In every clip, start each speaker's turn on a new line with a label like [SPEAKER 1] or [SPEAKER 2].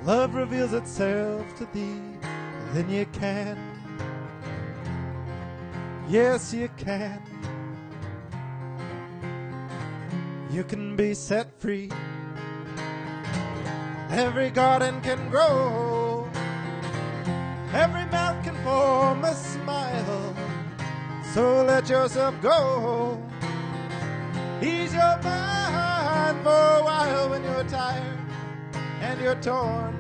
[SPEAKER 1] love reveals itself to thee, then you can, yes you can. You can be set free. Every garden can grow, every mouth can form a smile, so let yourself go. Ease your mind for a while when you're tired and you're torn.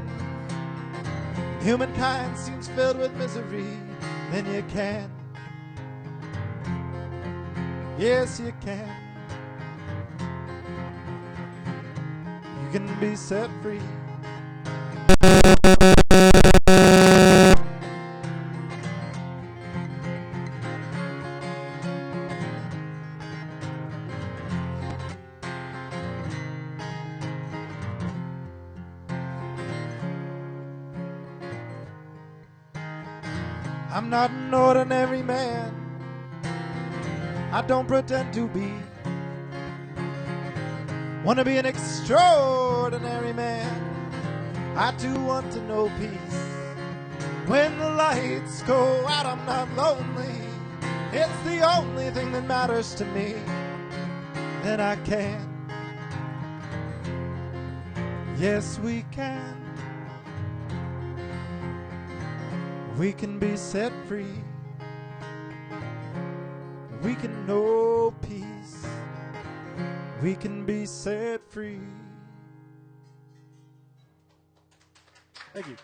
[SPEAKER 1] Humankind seems filled with misery, then you can, yes you can. You can be set free. I'm not an ordinary man, I don't pretend to be. Wanna be an extraordinary man, I too want to know peace. When the lights go out I'm not lonely, it's the only thing that matters to me. Then I can, yes we can. We can be set free, we can know peace, we can be set free. Thank you.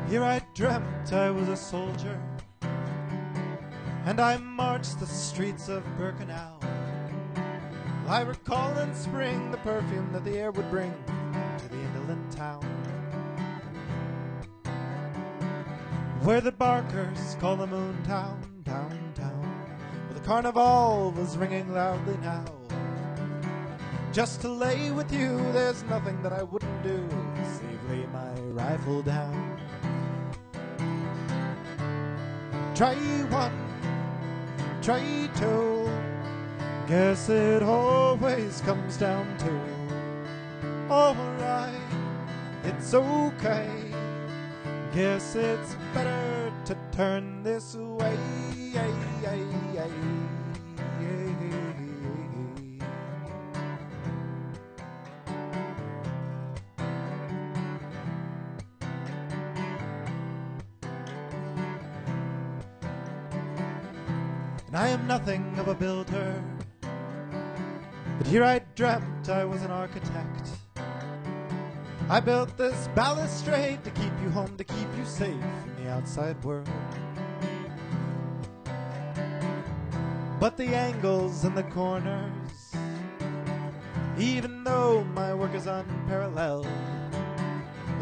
[SPEAKER 1] Here I dreamt I was a soldier, and I marched the streets of Birkenau. I recall in spring the perfume that the air would bring to the indolent town, where the barkers call the moon town, downtown, where the carnival was ringing loudly now. Just to lay with you, there's nothing that I wouldn't do, save lay my rifle down. Try one, try two, guess it always comes down to alright, it's okay, guess it's better to turn this way. I am nothing of a builder, but here I dreamt I was an architect. I built this balustrade to keep you home, to keep you safe in the outside world. But the angles and the corners, even though my work is unparalleled,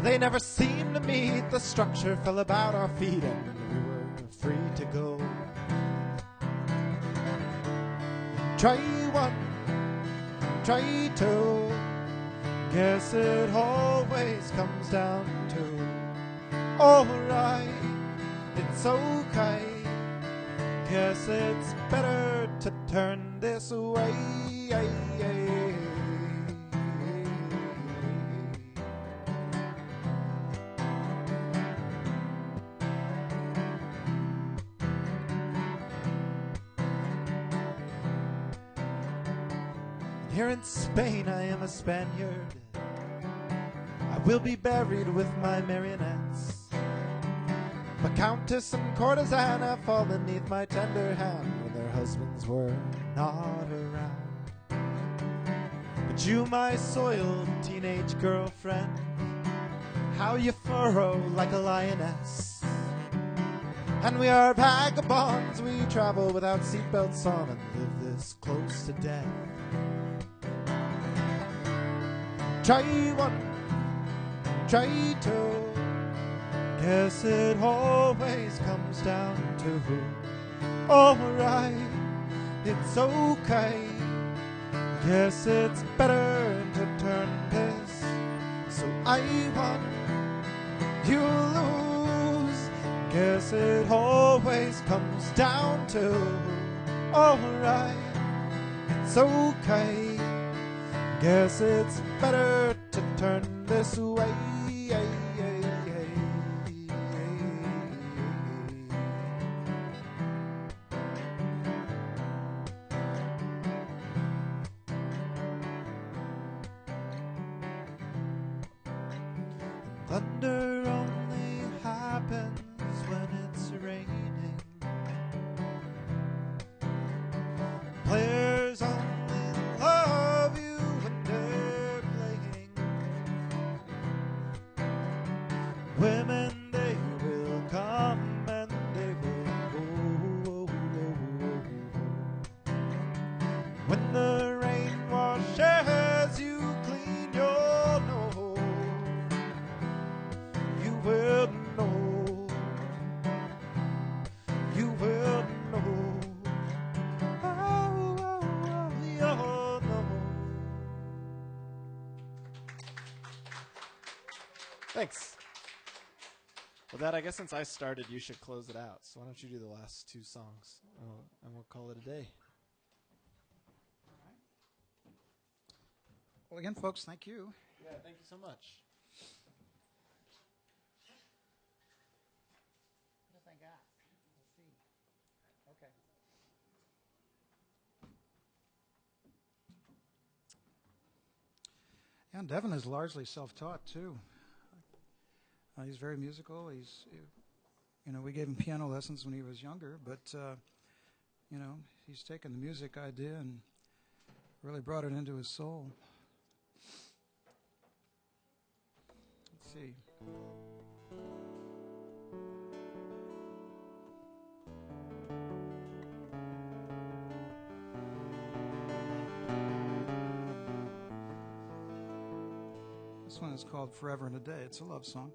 [SPEAKER 1] they never seemed to meet. The structure fell about our feet and we were free to go. Try one, try two, guess it always comes down to alright, it's okay, guess it's better to turn this way. Here in Spain I am a Spaniard, I will be buried with my marionettes. But countess and courtesan have fallen beneath my tender hand when their husbands were not around. But you, my soiled teenage girlfriend, how you furrow like a lioness. And we are vagabonds, we travel without seatbelts on and live this close to death. Try one, try two, guess it always comes down to alright, it's okay, guess it's better to turn I won, you lose. Guess it always comes down to alright, it's okay. Guess it's better to turn this way. Thunder only happens when it's raining. Players only love you when they're playing. Women, they will come and they will go. When the rain washes you clean, you'll know. You will know. You will know. You'll know. Thanks. Well, Dad, I guess since I started, you should close it out. So why don't you do the last two songs, and we'll call it a day.
[SPEAKER 2] Well, again, folks, thank you.
[SPEAKER 1] Yeah, thank you so much.
[SPEAKER 2] What have I got? Let's see. Okay. And Devin is largely self-taught, too. He's very musical. We gave him piano lessons when he was younger, but, he's taken the music idea and really brought it into his soul. Let's see. This one is called Forever and a Day. It's a love song.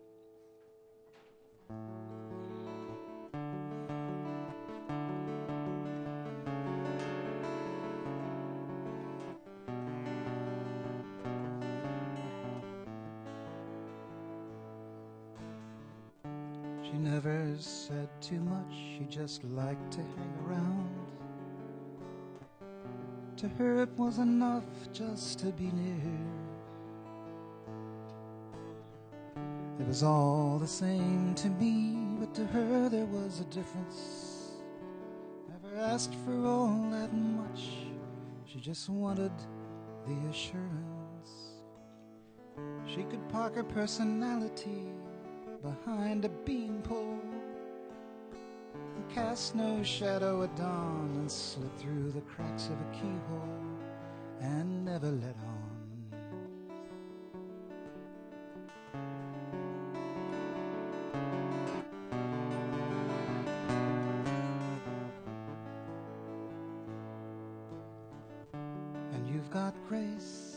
[SPEAKER 2] She never said too much, she just liked to hang around. To her it was enough just to be near. It was all the same to me, but to her there was a difference. Never asked for all that much, she just wanted the assurance. She could park her personality behind a beanpole and cast no shadow at dawn and slip through the cracks of a keyhole and never let on. And you've got grace,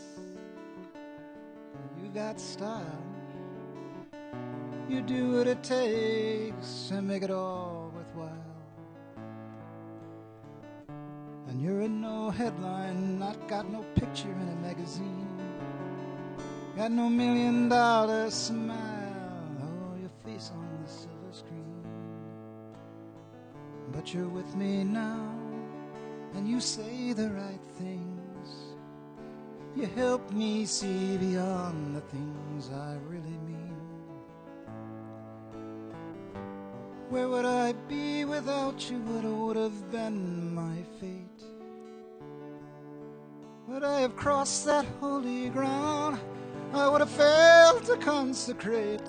[SPEAKER 2] and you got style. You do what it takes to make it all worthwhile. And you're in no headline, not got no picture in a magazine. Got no $1 million smile, or your face on the silver screen. But you're with me now, and you say the right things. You help me see beyond the things I really mean. Where would I be without you? What would have been my fate? Would I have crossed that holy ground? I would have failed to consecrate.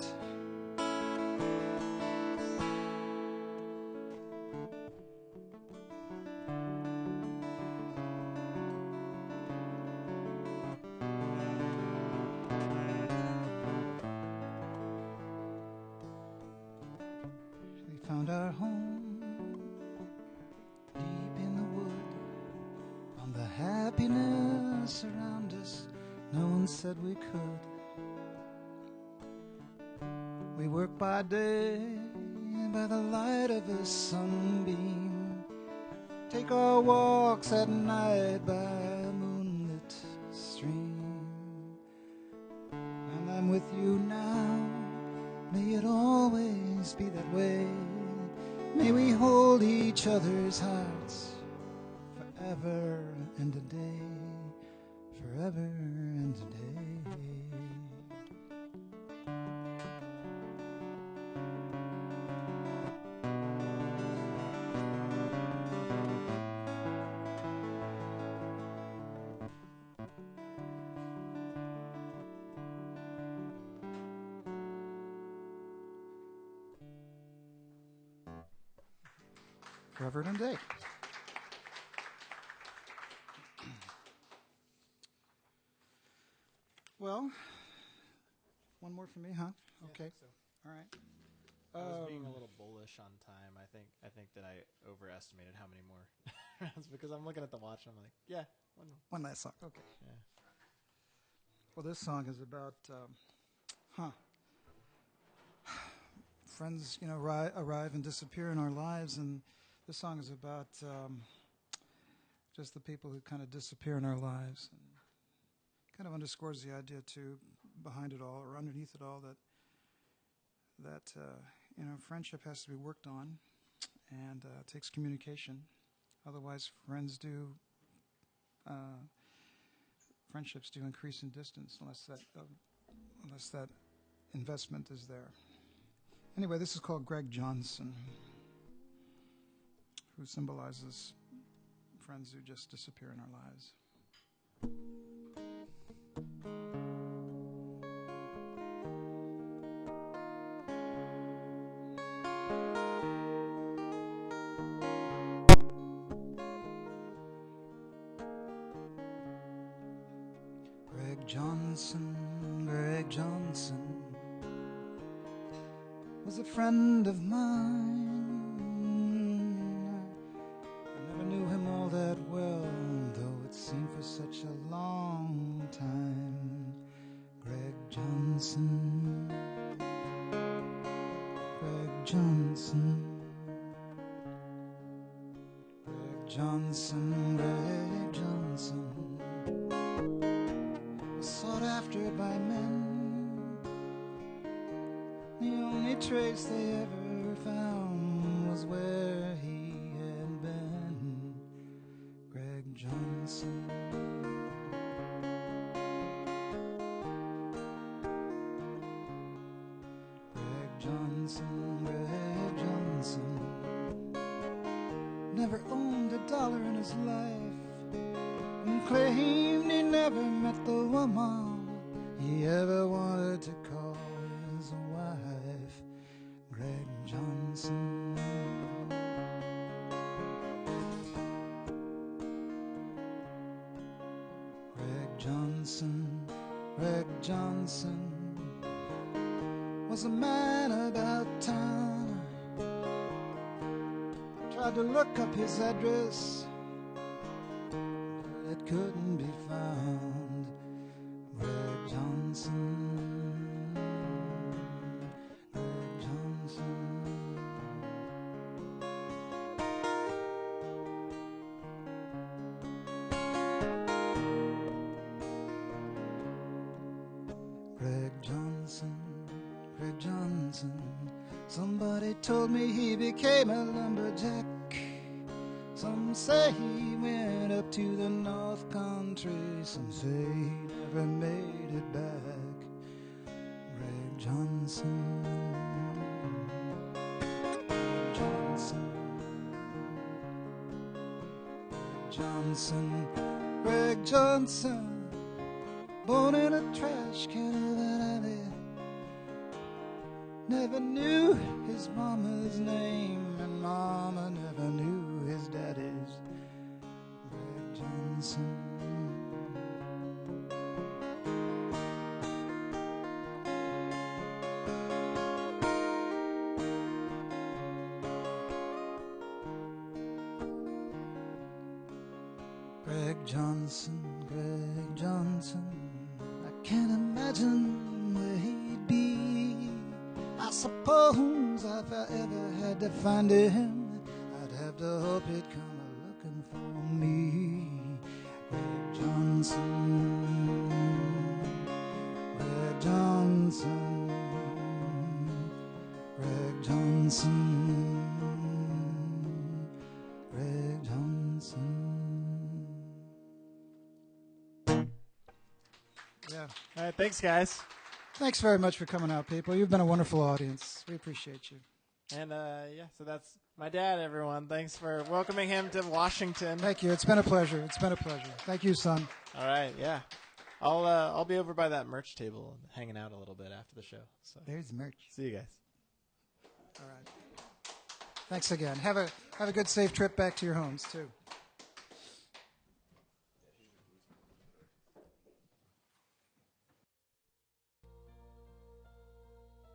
[SPEAKER 2] We found our home deep in the wood. On the happiness around us, no one said we could. We work by day, by the light of a sunbeam. Take our walks at night by a moonlit stream. And I'm with with you now. May it always be that way. May we hold each other's hearts forever and a day, forever and a day. Forever and a day. Well, one more for me, huh? Okay.
[SPEAKER 1] So
[SPEAKER 2] All right.
[SPEAKER 1] I was being a little bullish on time. I think that I overestimated how many more rounds because I'm looking at the watch and I'm like, yeah, one more.
[SPEAKER 2] One last song. Okay.
[SPEAKER 1] Yeah.
[SPEAKER 2] Well, this song is about, friends, arrive and disappear in our lives, and this song is about just the people who kind of disappear in our lives, and kind of underscores the idea too, behind it all or underneath it all, that friendship has to be worked on, and it takes communication. Otherwise, friendships do increase in distance unless that investment is there. Anyway, this is called Greg Johnson, who symbolizes friends who just disappear in our lives. Greg Johnson was a friend of mine. I never knew him all that well, though it seemed for such a long time. Greg Johnson, Greg Johnson, Greg Johnson, Greg Johnson. Sought after by men. The only trace they ever found was where he had been. Greg Johnson. Greg Johnson, Greg Johnson. Never owned a dollar in his life, and claimed he never met the woman he ever wanted to call his wife. Greg Johnson. Greg Johnson, Greg Johnson was a man about town. Tried to look up his address, it couldn't be found. Greg Johnson, Greg Johnson. Greg Johnson, Greg Johnson. Somebody told me he became a lumberjack. Some say he went up to the North Country. Some say he never made it back. Greg Johnson, Greg Johnson, Greg Johnson, Greg Johnson. Born in a trash can of an alley. Never knew his mama's name, and mama never knew his daddy's. Greg Johnson. Greg Johnson, Greg Johnson. I can't imagine where he'd be. I suppose if I ever had to find him, I'd have to hope he'd come a-looking for me. Greg Johnson, Greg Johnson. Johnson, Greg Johnson, Greg Johnson. Yeah.
[SPEAKER 1] All right, thanks, guys.
[SPEAKER 2] Thanks very much for coming out, people. You've been a wonderful audience. We appreciate you.
[SPEAKER 1] And, so that's my dad, everyone. Thanks for welcoming him to Washington.
[SPEAKER 2] Thank you. It's been a pleasure. It's been a pleasure. Thank you, son.
[SPEAKER 1] All right, yeah. I'll be over by that merch table and hanging out a little bit after the show. So
[SPEAKER 2] There's merch.
[SPEAKER 1] see you guys.
[SPEAKER 2] All right. Thanks again. Have a good, safe trip back to your homes, too.